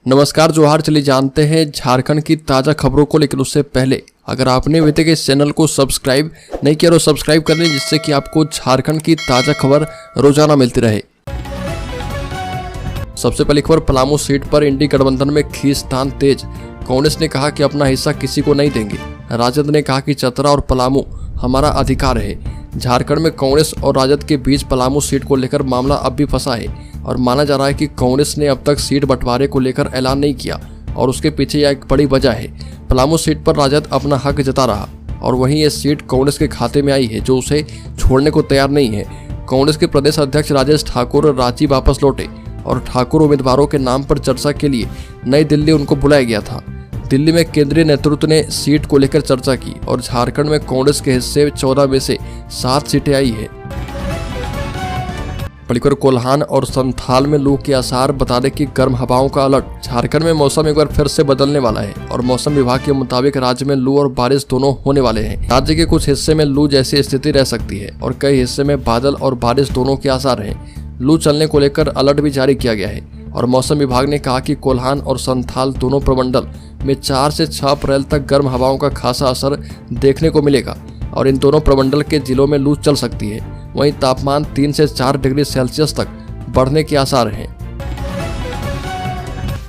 नमस्कार जोहार। चलिए जानते हैं झारखंड की ताज़ा खबरों को, लेकिन उससे पहले अगर आपने अभी तक इस चैनल को सब्सक्राइब नहीं किया तो सब्सक्राइब कर लें, जिससे कि आपको झारखंड की ताज़ा खबर रोजाना मिलती रहे। सबसे पहली खबर, पलामू सीट पर इंडी गठबंधन में खींचतान तेज। कांग्रेस ने कहा कि अपना हिस्सा किसी को नहीं देंगे। राजद ने कहा कि चतरा और पलामू हमारा अधिकार है। झारखंड में कांग्रेस और राजद के बीच पलामू सीट को लेकर मामला अब भी फंसा है और माना जा रहा है कि कांग्रेस ने अब तक सीट बंटवारे को लेकर ऐलान नहीं किया और उसके पीछे यह एक बड़ी वजह है। पलामू सीट पर राजद अपना हक जता रहा और वहीं ये सीट कांग्रेस के खाते में आई है, जो उसे छोड़ने को तैयार नहीं है। कांग्रेस के प्रदेश अध्यक्ष राजेश ठाकुर रांची वापस लौटे और ठाकुर उम्मीदवारों के नाम पर चर्चा के लिए नई दिल्ली उनको बुलाया गया था। दिल्ली में केंद्रीय नेतृत्व ने सीट को लेकर चर्चा की और झारखंड में कांग्रेस के हिस्से 14 में से 7 सीटें आई है। पलिकर कोल्हान और संथाल में लू के आसार, बता दें कि गर्म हवाओं का अलर्ट। झारखंड में मौसम एक बार फिर से बदलने वाला है और मौसम विभाग के मुताबिक राज्य में लू और बारिश दोनों होने वाले हैं। राज्य के कुछ हिस्से में लू जैसी स्थिति रह सकती है और कई हिस्से में बादल और बारिश दोनों के आसार हैं। लू चलने को लेकर अलर्ट भी जारी किया गया है और मौसम विभाग ने कहा कि कोल्हान और संथाल दोनों प्रमंडल में 4 से 6 अप्रैल तक गर्म हवाओं का खासा असर देखने को मिलेगा और इन दोनों प्रमंडल के जिलों में लू चल सकती है। वहीं तापमान 3 से 4 डिग्री सेल्सियस तक बढ़ने के आसार हैं।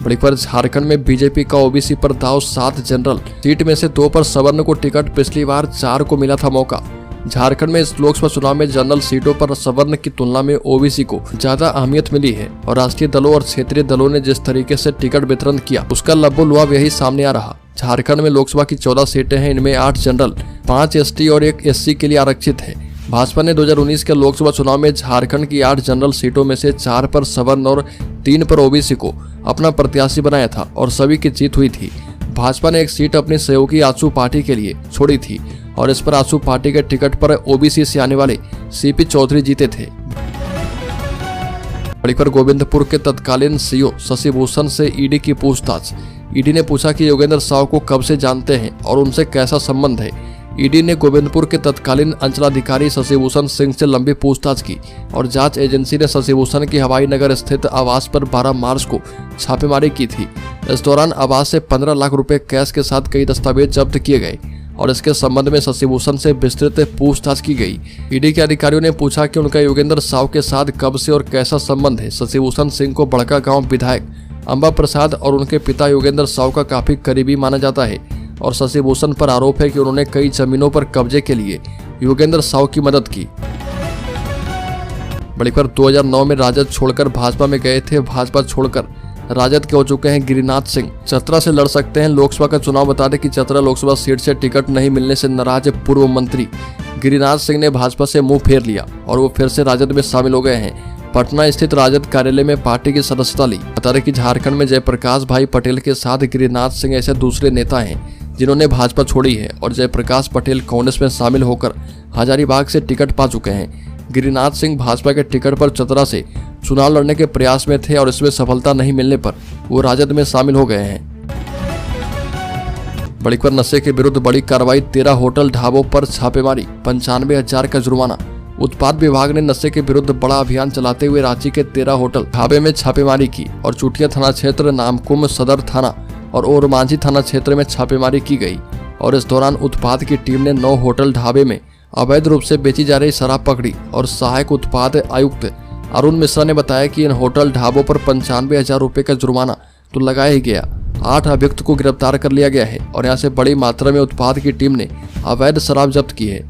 बड़ी खबर, झारखंड में बीजेपी का ओबीसी पर दांव। 7 जनरल सीट में से 2 पर सवर्ण को टिकट, पिछली बार 4 को मिला था मौका। झारखंड में इस लोकसभा चुनाव में जनरल सीटों पर सवर्ण की तुलना में ओबीसी को ज्यादा अहमियत मिली है और राष्ट्रीय दलों और क्षेत्रीय दलों ने जिस तरीके से टिकट वितरण किया उसका लबोलुआब यही सामने आ रहा। झारखंड में लोकसभा की 14 सीटें हैं, इनमें 8 जनरल, 5 एसटी और 1 एससी के लिए आरक्षित है। भाजपा ने 2019 के लोकसभा चुनाव में झारखंड की 8 जनरल सीटों में से 4 पर सवर्ण और 3 पर ओबीसी को अपना प्रत्याशी बनाया था और सभी की जीत हुई थी। भाजपा ने एक सीट अपनी सहयोगी आजसू पार्टी के लिए छोड़ी थी और इस पर आजसू पार्टी के टिकट पर ओबीसी से आने वाले सीपी चौधरी जीते थे। पर गोविंदपुर के तत्कालीन सीओ शशिभूषण से ईडी की पूछताछ। ईडी ने पूछा कि योगेंद्र साव को कब से जानते हैं और उनसे कैसा संबंध है। ईडी ने गोविंदपुर के तत्कालीन अंचलाधिकारी शशिभूषण सिंह से लंबी पूछताछ की और जांच एजेंसी ने शशिभूषण की हवाई नगर स्थित आवास पर 12 मार्च को छापेमारी की थी। इस दौरान आवास से 15 लाख रुपए कैश के साथ कई दस्तावेज जब्त किए गए और इसके संबंध में शशिभूषण से विस्तृत पूछताछ की गई। ईडी के अधिकारियों ने पूछा कि उनका योगेंद्र साव के साथ कब से और कैसा संबंध है। शशिभूषण सिंह को बड़का गांव विधायक अंबा प्रसाद और उनके पिता योगेंद्र साव का काफी करीबी माना जाता है और शशिभूषण पर आरोप है कि उन्होंने कई जमीनों पर कब्जे के लिए योगेंद्र साव की मदद की। बड़ी खबर, 2009 में राजद छोड़कर भाजपा में गए थे। भाजपा छोड़कर राजद के हो चुके हैं गिरिनाथ सिंह। चतरा से लड़ सकते हैं लोकसभा का चुनाव। बता दें कि चतरा लोकसभा सीट से टिकट नहीं मिलने से नाराज पूर्व मंत्री गिरिनाथ सिंह ने भाजपा से मुंह फेर लिया और वो फिर से राजद में शामिल हो गए हैं। पटना स्थित राजद कार्यालय में पार्टी की सदस्यता ली। बता दें कि झारखंड में जयप्रकाश भाई पटेल के साथ गिरिनाथ सिंह ऐसे दूसरे नेता हैं जिन्होंने भाजपा छोड़ी है और जयप्रकाश पटेल कांग्रेस में शामिल होकर हजारीबाग से टिकट पा चुके हैं। गिरिनाथ सिंह भाजपा के टिकट पर चतरा से चुनाव लड़ने के प्रयास में थे और इसमें सफलता नहीं मिलने पर वो राजद में शामिल हो गए हैं। बड़ी खबर, नशे के विरुद्ध बड़ी कार्रवाई। 13 होटल ढाबों पर छापेमारी, 95,000 का जुर्माना। उत्पाद विभाग ने नशे के विरुद्ध बड़ा अभियान चलाते हुए रांची के 13 होटल ढाबे में छापेमारी की और चुटिया थाना क्षेत्र, नामकुम सदर थाना और ओरमांझी थाना क्षेत्र में छापेमारी की गई और इस दौरान उत्पाद की टीम ने 9 होटल ढाबे में अवैध रूप से बेची जा रही शराब पकड़ी और सहायक उत्पाद आयुक्त अरुण मिश्रा ने बताया कि इन होटल ढाबों पर 95,000 रुपए का जुर्माना तो लगाया ही गया। 8 अभियुक्त को गिरफ्तार कर लिया गया है और यहाँ से बड़ी मात्रा में उत्पाद की टीम ने अवैध शराब जब्त की है।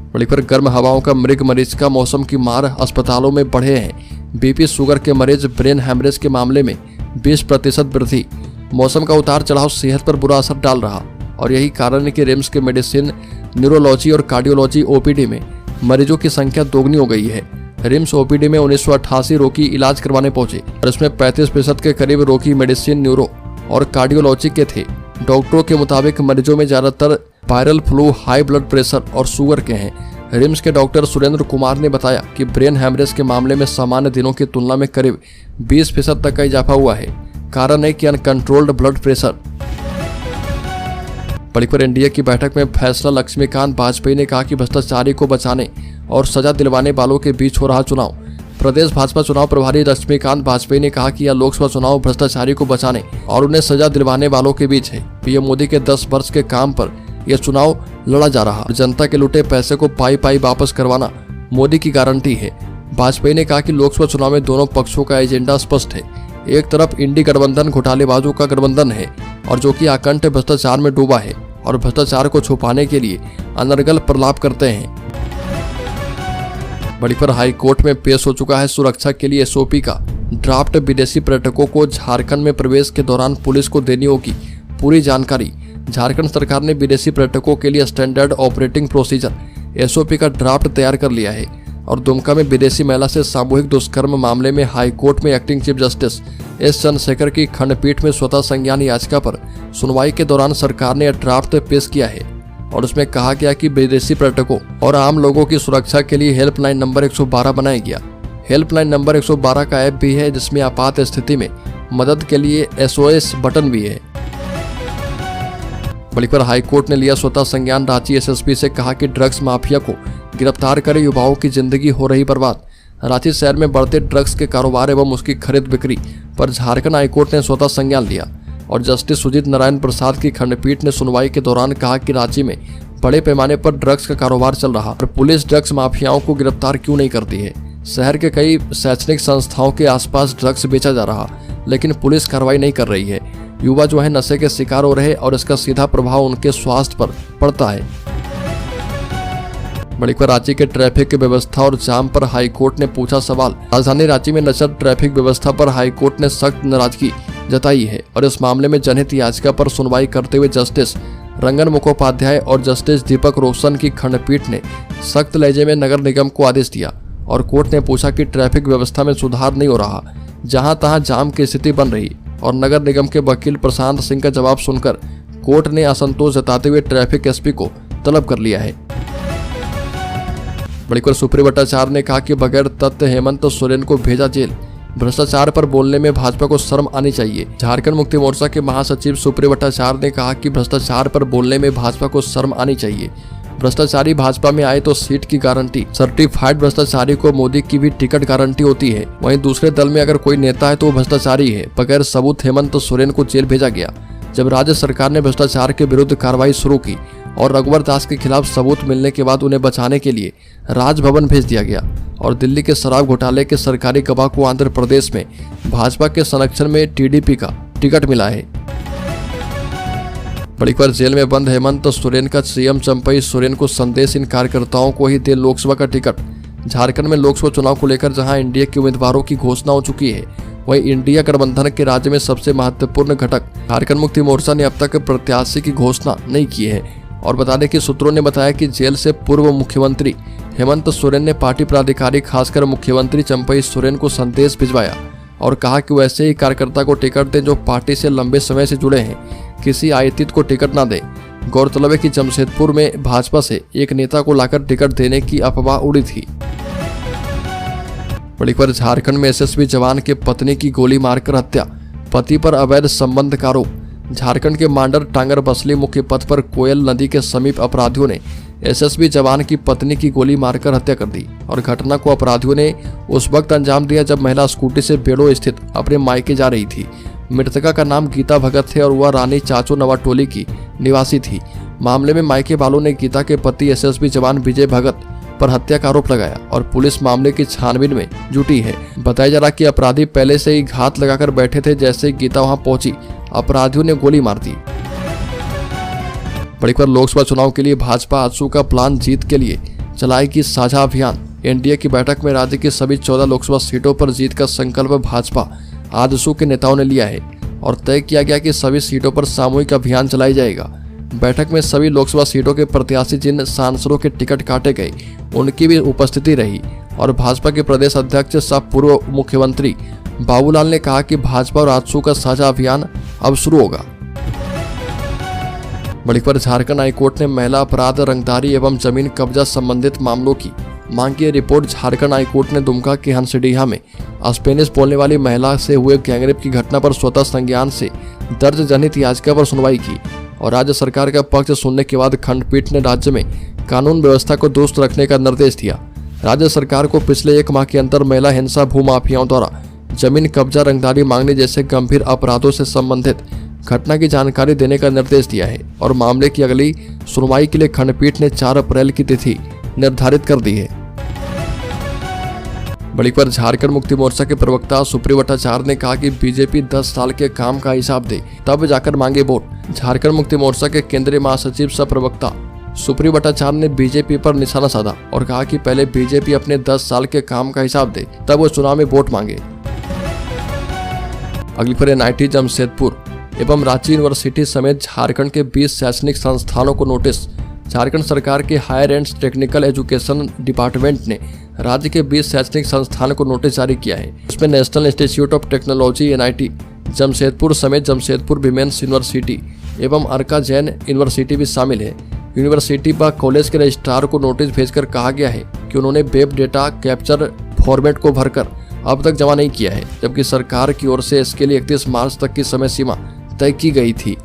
बड़ी खबर, गर्म हवाओं का मृग मरीज का मौसम की मार, अस्पतालों में बढ़े हैं बीपी शुगर के मरीज। ब्रेन हैमरेज के मामले में 20% वृद्धि। मौसम का उतार चढ़ाव सेहत पर बुरा असर डाल रहा और यही कारण है कि रिम्स के मेडिसिन, न्यूरोलॉजी और कार्डियोलॉजी ओपीडी में मरीजों की संख्या दोगुनी हो गई है। रिम्स ओपीडी में 1988 रोगी इलाज करवाने पहुंचे और इसमें 35% के करीब रोगी मेडिसिन, न्यूरो और कार्डियोलॉजी के थे। डॉक्टरों के मुताबिक मरीजों में ज्यादातर viral flu, high blood pressure और शुगर के हैं। रिम्स के डॉक्टर सुरेंद्र कुमार ने बताया कि ब्रेन हैमरेज के मामले में सामान्य दिनों की तुलना में करीब 20% तक का इजाफा हुआ है। कारण है कि अनकंट्रोल्ड ब्लड प्रेशर। बड़ी खबर, एनडीए की बैठक में फैसला। लक्ष्मीकांत वाजपेयी ने कहा कि भ्रष्टाचारी को बचाने और सजा दिलवाने वालों के बीच हो रहा चुनाव। प्रदेश भाजपा चुनाव प्रभारी लक्ष्मीकांत वाजपेयी ने कहा कि यह लोकसभा चुनाव भ्रष्टाचारी को बचाने और उन्हें सजा दिलवाने वालों के बीच है। पीएम मोदी के 10 वर्ष के काम पर यह चुनाव लड़ा जा रहा। जनता के लुटे पैसे को पाई पाई वापस करवाना मोदी की गारंटी है। वाजपेयी ने कहा कि लोकसभा चुनाव में दोनों पक्षों का एजेंडा स्पष्ट है। एक तरफ इंडी गठबंधन घोटालेबाजों का गठबंधन है और जो कि आकंठ भ्रष्टाचार में डूबा है और भ्रष्टाचार को छुपाने के लिए अनर्गल प्रलाप करते हैं। बड़ी पर हाई कोर्ट में पेश हो चुका है सुरक्षा के लिए एसओपी का ड्राफ्ट। विदेशी पर्यटकों को झारखंड में प्रवेश के दौरान पुलिस को देनी होगी पूरी जानकारी। झारखंड सरकार ने विदेशी पर्यटकों के लिए स्टैंडर्ड ऑपरेटिंग प्रोसीजर एसओपी का ड्राफ्ट तैयार कर लिया है और दुमका में विदेशी महिला से सामूहिक दुष्कर्म मामले में हाई कोर्ट में acting chief justice S Chandrashekhar की खंडपीठ में स्वतः संज्ञान याचिका पर सुनवाई के दौरान सरकार ने यह ड्राफ्ट पेश किया है और उसमें कहा गया कि विदेशी पर्यटकों और आम लोगों की सुरक्षा के लिए हेल्पलाइन नंबर 112 बनाया गया। हेल्पलाइन नंबर 112 का ऐप भी है जिसमें आपात स्थिति में मदद के लिए SOS बटन भी है। बड़ी पर हाईकोर्ट ने लिया स्वतः संज्ञान। रांची एसएसपी से कहा कि ड्रग्स माफिया को गिरफ्तार करे, युवाओं की जिंदगी हो रही बर्बाद। रांची शहर में बढ़ते ड्रग्स के कारोबार एवं उसकी खरीद बिक्री पर झारखंड हाईकोर्ट ने स्वतः संज्ञान लिया और जस्टिस सुजीत नारायण प्रसाद की खंडपीठ ने सुनवाई के दौरान कहा कि रांची में बड़े पैमाने पर ड्रग्स का कारोबार चल रहा और पुलिस ड्रग्स माफियाओं को गिरफ्तार क्यों नहीं करती है। शहर के कई शैक्षणिक संस्थाओं के आसपास ड्रग्स बेचा जा रहा लेकिन पुलिस कार्रवाई नहीं कर रही है। युवा जो है नशे के शिकार हो रहे और इसका सीधा प्रभाव उनके स्वास्थ्य पर पड़ता है। बड़ी पर रांची के ट्रैफिक की व्यवस्था और जाम पर हाईकोर्ट ने पूछा सवाल। राजधानी रांची में नशर ट्रैफिक व्यवस्था पर हाईकोर्ट ने सख्त नाराजगी जताई है और इस मामले में जनहित याचिका पर सुनवाई करते हुए जस्टिस रंगन मुखोपाध्याय और जस्टिस दीपक रोशन की खंडपीठ ने सख्त लहजे में नगर निगम को आदेश दिया और कोर्ट ने पूछा कि ट्रैफिक व्यवस्था में सुधार नहीं हो रहा, जहां तहां जाम की स्थिति बन रही और नगर निगम के वकील प्रशांत सिंह का जवाब सुनकर कोर्ट ने असंतोष जताते हुए ट्रैफिक एसपी को तलब कर लिया है। बड़ी पर सुप्रीम भट्टाचार्य ने कहा कि बगैर तथ्य हेमंत सोरेन को भेजा जेल। भ्रष्टाचार पर बोलने में भाजपा को शर्म आनी चाहिए। झारखंड मुक्ति मोर्चा के महासचिव सुप्रीम भट्टाचार्य ने कहा कि भ्रष्टाचार पर बोलने में भाजपा को शर्म आनी चाहिए। भ्रष्टाचारी भाजपा में आए तो सीट की गारंटी। सर्टिफाइड भ्रष्टाचारी को मोदी की भी टिकट गारंटी होती है। वहीं दूसरे दल में अगर कोई नेता है तो वो भ्रष्टाचारी है। बगैर सबूत हेमंत सोरेन को जेल भेजा गया। जब राज्य सरकार ने भ्रष्टाचार के विरुद्ध कार्रवाई शुरू की और रघुवर दास के खिलाफ सबूत मिलने के बाद उन्हें बचाने के लिए राजभवन भेज दिया गया और दिल्ली के शराब घोटाले के सरकारी गवाह को आंध्र प्रदेश में भाजपा के संरक्षण में टीडीपी का टिकट मिला है। बड़ी पर जेल में बंद हेमंत सोरेन का सीएम चंपई सोरेन को संदेश, इन कार्यकर्ताओं को ही दे लोकसभा का टिकट। झारखंड में लोकसभा चुनाव को लेकर जहां एनडीए के उम्मीदवारों की घोषणा हो चुकी है, वहीं इंडिया गठबंधन के राज्य में सबसे महत्वपूर्ण घटक झारखंड मुक्ति मोर्चा ने अब तक प्रत्याशी की घोषणा नहीं की है। और बता दें कि सूत्रों ने बताया कि जेल से पूर्व मुख्यमंत्री हेमंत सोरेन ने पार्टी पदाधिकारी खासकर मुख्यमंत्री चंपई सोरेन को संदेश भिजवाया और कहा कि वैसे ही कार्यकर्ता को टिकट दें जो पार्टी से लंबे समय से जुड़े हैं, किसी आयतित को टिकट न दें। गौरतलब है कि जमशेदपुर में भाजपा से एक नेता को लाकर टिकट देने की अफवाह उड़ी थी। बड़ी पर झारखंड में एसएसबी जवान के पत्नी की गोली मारकर हत्या, पति पर अवैध संबंध का आरोप। झारखंड के मांडर टांगर बसली मुख्य पथ पर कोयल नदी के समीप अपराधियों ने एसएसबी जवान की पत्नी की गोली मारकर हत्या कर दी और घटना को अपराधियों ने उस वक्त अंजाम दिया जब महिला स्कूटी से बेड़ो स्थित अपने मायके जा रही थी। मृतका का नाम गीता भगत है और वह रानी चाचो नवाटोली की निवासी थी। मामले में मायके वालों ने गीता के पति एसएसबी जवान विजय भगत पर हत्या का आरोप लगाया और पुलिस मामले की छानबीन में जुटी है। बताया जा रहा कि अपराधी पहले से ही घात लगाकर बैठे थे। जैसे गीता वहां पहुंची, अपराधियों ने गोली मार दी। बड़ी पर लोकसभा चुनाव के लिए भाजपा आजसू का प्लान जीत के लिए चलाएगी साझा अभियान। एनडीए की बैठक में राज्य की सभी 14 लोकसभा सीटों पर जीत का संकल्प भाजपा आजसू के नेताओं ने लिया है और तय किया गया कि सभी सीटों पर सामूहिक अभियान चलाया जाएगा। बैठक में सभी लोकसभा सीटों के प्रत्याशी जिन सांसदों के टिकट काटे गए उनकी भी उपस्थिति रही और भाजपा के प्रदेश अध्यक्ष सह पूर्व मुख्यमंत्री बाबूलाल ने कहा कि भाजपा और आजसू का साझा अभियान अब शुरू होगा। बड़ी पर झारखंड हाईकोर्ट ने महिला अपराध, रंगदारी एवं जमीन कब्जा संबंधित मामलों की मांगी रिपोर्ट। झारखंड हाईकोर्ट ने दुमका के हंसडीहा में स्पेनिश बोलने वाली महिला से हुए गैंगरेप की घटना पर स्वतः संज्ञान से दर्ज जनहित याचिका पर सुनवाई की और राज्य सरकार का पक्ष सुनने के बाद खंडपीठ ने राज्य में कानून व्यवस्था को दुरुस्त रखने का निर्देश दिया। राज्य सरकार को पिछले 1 माह के अंदर महिला हिंसा, भूमाफियाओं द्वारा जमीन कब्जा, रंगदारी मांगने जैसे गंभीर अपराधों से संबंधित घटना की जानकारी देने का निर्देश दिया है और मामले की अगली सुनवाई के लिए खंडपीठ ने 4 अप्रैल की तिथि निर्धारित कर दी है। बड़ी पर झारखंड मुक्ति मोर्चा के प्रवक्ता सुप्रीयो भट्टाचार्य ने कहा कि बीजेपी 10 साल के काम का हिसाब दे तब जाकर मांगे वोट। झारखंड मुक्ति मोर्चा के केंद्रीय महासचिव सह प्रवक्ता सुप्रीयो भट्टाचार्य ने बीजेपी पर निशाना साधा और कहा कि पहले बीजेपी अपने 10 साल के काम का हिसाब दे तब वो चुनाव में वोट मांगे। अगली खबर NIT जमशेदपुर एवं रांची यूनिवर्सिटी समेत झारखंड के 20 शैक्षणिक संस्थानों को नोटिस। झारखंड सरकार के higher and technical education department ने राज्य के 20 शैक्षणिक संस्थानों को नोटिस जारी किया है। इसमें national institute of technology NIT Jamshedpur समेत जमशेदपुर विमेंस यूनिवर्सिटी एवं अर्का जैन यूनिवर्सिटी भी शामिल है। यूनिवर्सिटी व कॉलेज के रजिस्ट्रार को नोटिस भेजकर कहा गया है कि उन्होंने वेब डेटा कैप्चर फॉर्मेट को भरकर अब तक जमा नहीं किया है, जबकि सरकार की ओर से इसके लिए 31 मार्च तक की समय सीमा तय की गई थी।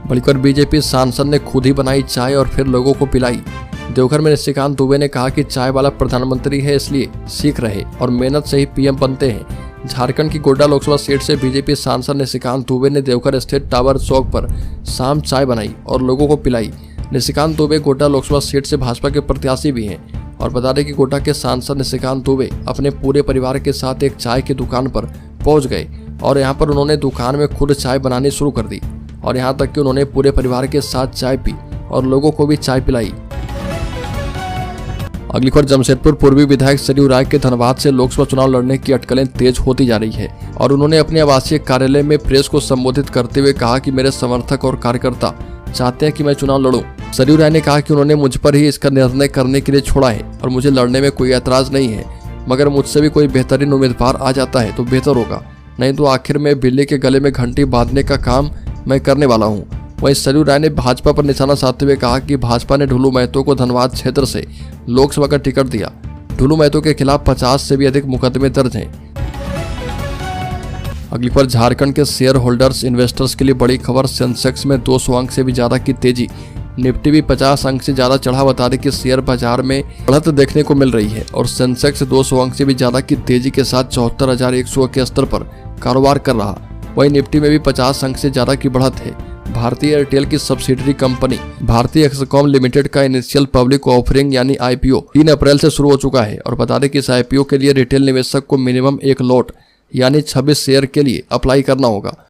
बलिकर बीजेपी सांसद ने खुद ही बनाई चाय और फिर लोगों को पिलाई। देवघर में निशिकांत दुबे ने कहा कि चाय वाला प्रधानमंत्री है, इसलिए सीख रहे और मेहनत से ही PM बनते हैं। झारखंड की गोड्डा लोकसभा सीट से बीजेपी सांसद निशिकांत दुबे ने देवघर स्थित टावर चौक पर शाम चाय बनाई और लोगों को पिलाई। निशिकांत दुबे गोड्डा लोकसभा सीट से भाजपा के प्रत्याशी भी हैं और बता दें कि गोड्डा के सांसद निशिकांत दुबे अपने पूरे परिवार के साथ एक चाय की दुकान पर पहुंच गए और यहां पर उन्होंने दुकान में खुद चाय बनानी शुरू कर दी और यहां तक कि उन्होंने पूरे परिवार के साथ चाय पी और लोगों को भी चाय पिलाई। अगली खबर जमशेदपुर पूर्वी विधायक सरयू राय के धनबाद से लोकसभा चुनाव लड़ने की अटकलें तेज होती जा रही है और उन्होंने अपने आवासीय कार्यालय में प्रेस को संबोधित करते हुए कहा कि मेरे समर्थक और कार्यकर्ता चाहते हैं कि मैं चुनाव लड़ूं। सरयू राय ने कहा कि उन्होंने मुझ पर ही इसका निर्णय करने के लिए छोड़ा है और मुझे लड़ने में कोई ऐतराज नहीं है, मगर मुझसे भी कोई बेहतरीन उम्मीदवार आ जाता है तो बेहतर होगा, नहीं तो आखिर में बिल्ली के गले में घंटी बांधने का काम मैं करने वाला हूँ। वहीं सरयू राय ने भाजपा पर निशाना साधते हुए कहा कि भाजपा ने ढुलू महतो को धनबाद क्षेत्र से लोकसभा का टिकट दिया। ढुलू महतो के खिलाफ 50 से भी अधिक मुकदमे दर्ज हैं। अगली पर झारखंड के शेयर होल्डर्स इन्वेस्टर्स के लिए बड़ी खबर। सेंसेक्स में 200 अंक से भी ज्यादा की तेजी, निफ्टी भी 50 अंक से ज्यादा चढ़ा। बता दें कि शेयर बाजार में बढ़त देखने को मिल रही है और सेंसेक्स 200 अंक से भी ज्यादा की तेजी के साथ 74,100 के स्तर पर कारोबार कर रहा। वहीं निफ्टी में भी 50 अंक से ज्यादा की बढ़त है। भारतीय एयरटेल की सब्सिडरी कंपनी भारतीय एक्सकॉम लिमिटेड का इनिशियल पब्लिक ऑफरिंग यानी IPO 3 अप्रैल से शुरू हो चुका है और बता दें कि इस IPO के लिए रिटेल निवेशक को मिनिमम 1 लॉट यानी 26 शेयर के लिए अप्लाई करना होगा।